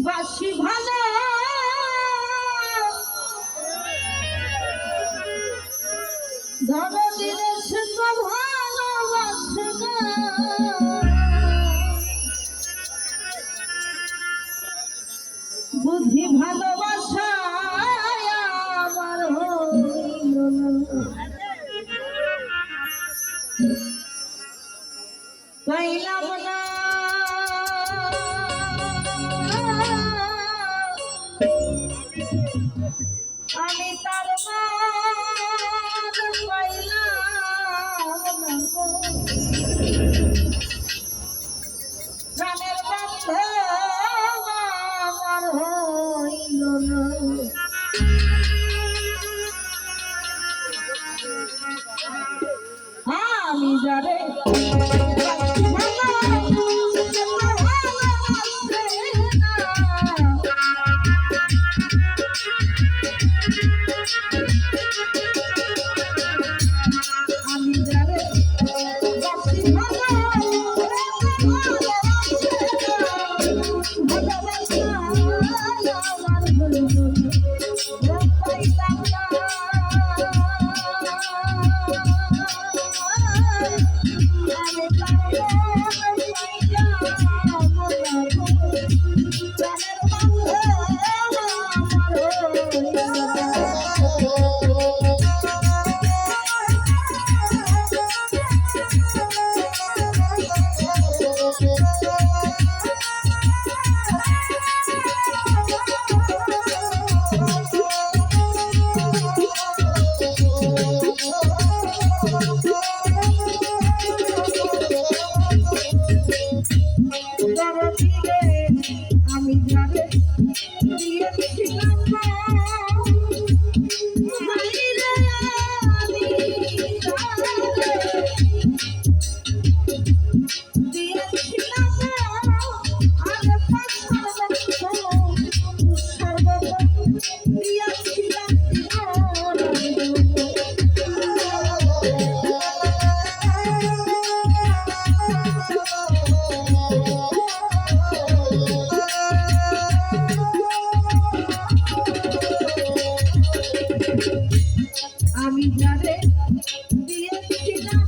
বাসি ভালো ধর দিলে সে তো ভালোবাসে না বুদ্ধি ভালোবাসা আমার হইল না পাইলাম না আমি তার মান পাইলাম না প্রাণের বন্ধু আমার হইল না আমি যারে আমি যারে দিয়েছিলাম আমি যারে দিয়েছিলাম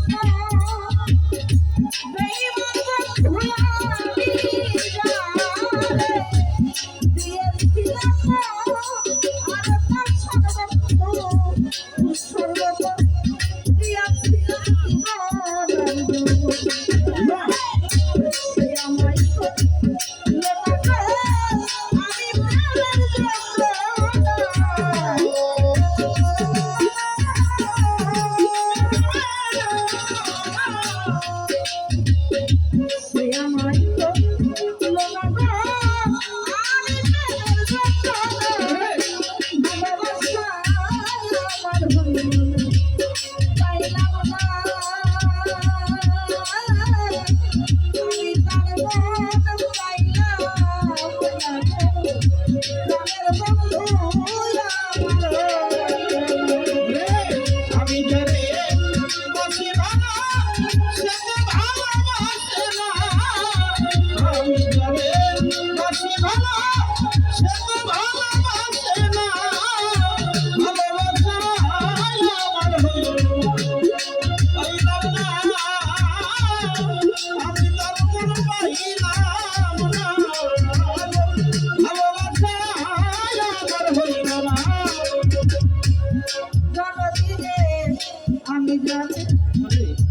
আমি যারে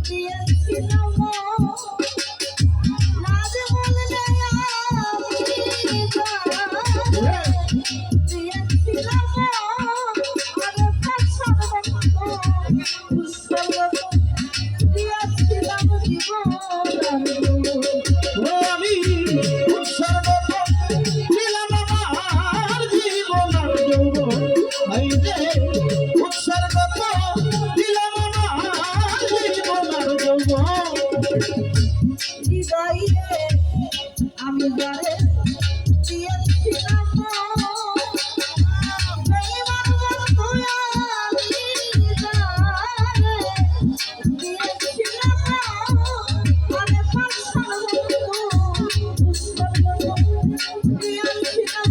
দিয়েছিলাম লাজ বললে আমি দিয়েছিলাম আরে পাছার দিয়েছিলাম জীবন আমি উৎসর্গ দিলাম আমার জীবন এই যে উৎসর্গ দিলাম আমার জীবন হৃদয়ে আমি যারে দিয়েছিলাম দিয়েছিলাম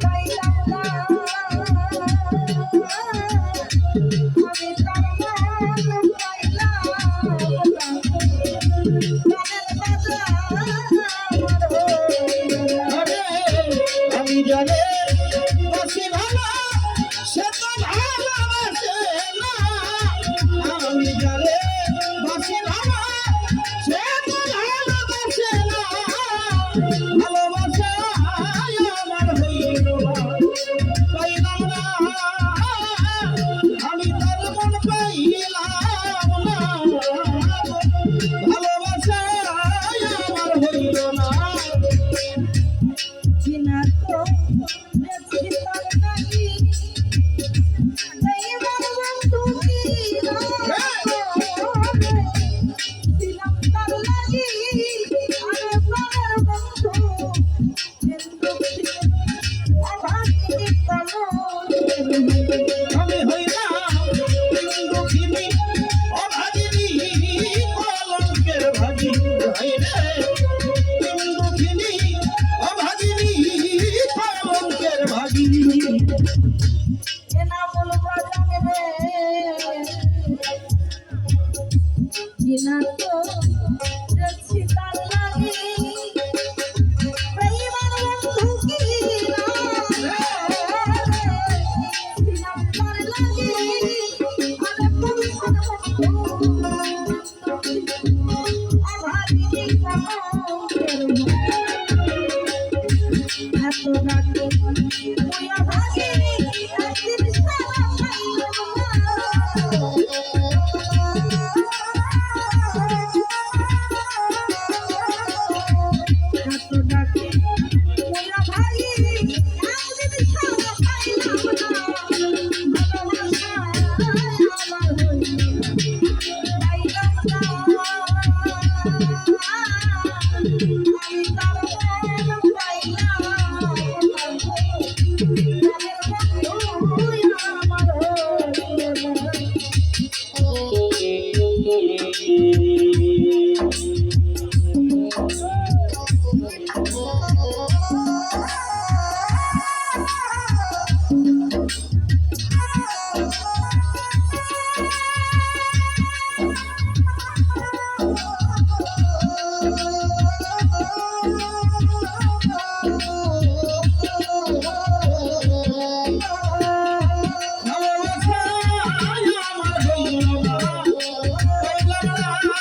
পাইলাম না আমি তার মন পাইলাম না মনের বাজা আমার হইল না। আরে আমি জানে বাসি ভালো সে তো ভালোবাসে না, আমি জানে বাসি ভালো সে তো ভালোবাসে না, ভালোবাসা আমার হইল না, পাইলাম না আমি তার মন পাইলাম না, ভালোবাসা আমার হইল না। চিনা তো দেখছি তার নাকি দৈবার বন্ধু ছিলাম তার লাগি আরে প্রাণের বন্ধু কিন্তু অভাগী কালো আমি হইলাম দুঃখিনী অভাগিনী কলঙ্কের ভাগী, হায়রে দুঃখিনী অভাগিনী কলঙ্কের ভাগী। এনামুল বাজাবে চিনা তো দেখছি তার লাগি দৈবার বন্ধু ছিলাম তার লাগি আরে প্রাণের বন্ধু অভাগী কালো এত রাতে মুয়া ভাগে একদিন সারা পাইলাম এত ডাকে মুয়া ভাগে একদিন সারা পাইলাম না ভালোবাসা আমার হইল পাইলাম না আমি তার মন পাইলাম ভালোবাসা আমার হইল না, পাইলাম না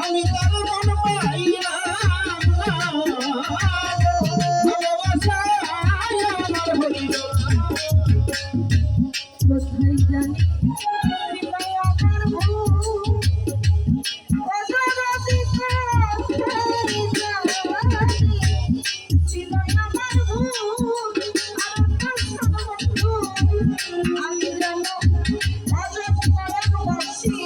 আমি তার মন পাইলাম না, ভালোবাসা আমার হইল না। কোথায় জানি বিদায় আমার ভুল অজানাতে কোথায় জানি বিদায় আমার ভুল আর কাছে বন্ধু আমি জানো অজব পরাণ বাসি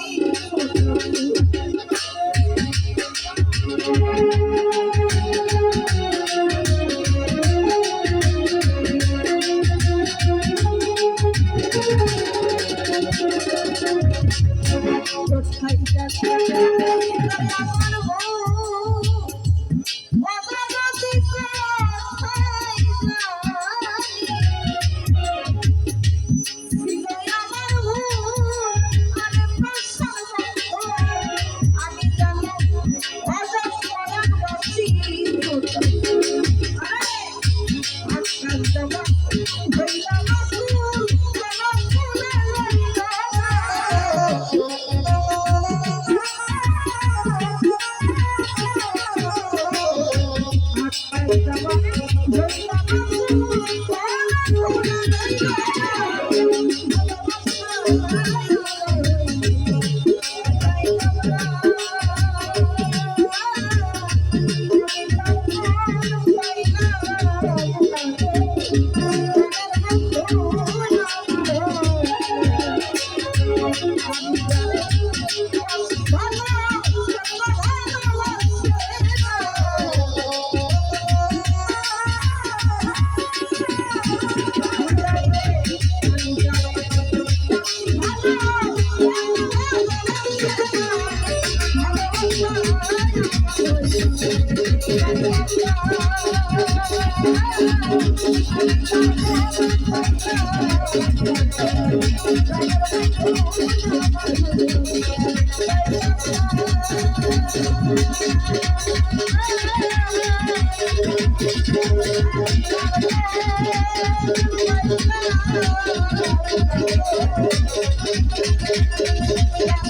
কোথায় যাচ্ছে আমার বউ অজানাতে কোথায় জানি আমার ভুল আরে প্রশ্ন আমি জানো অজব পরাণ বাসি আরে আজকাল জমা হইলাম ফুল আমার ফুলে Thank you. Thank you.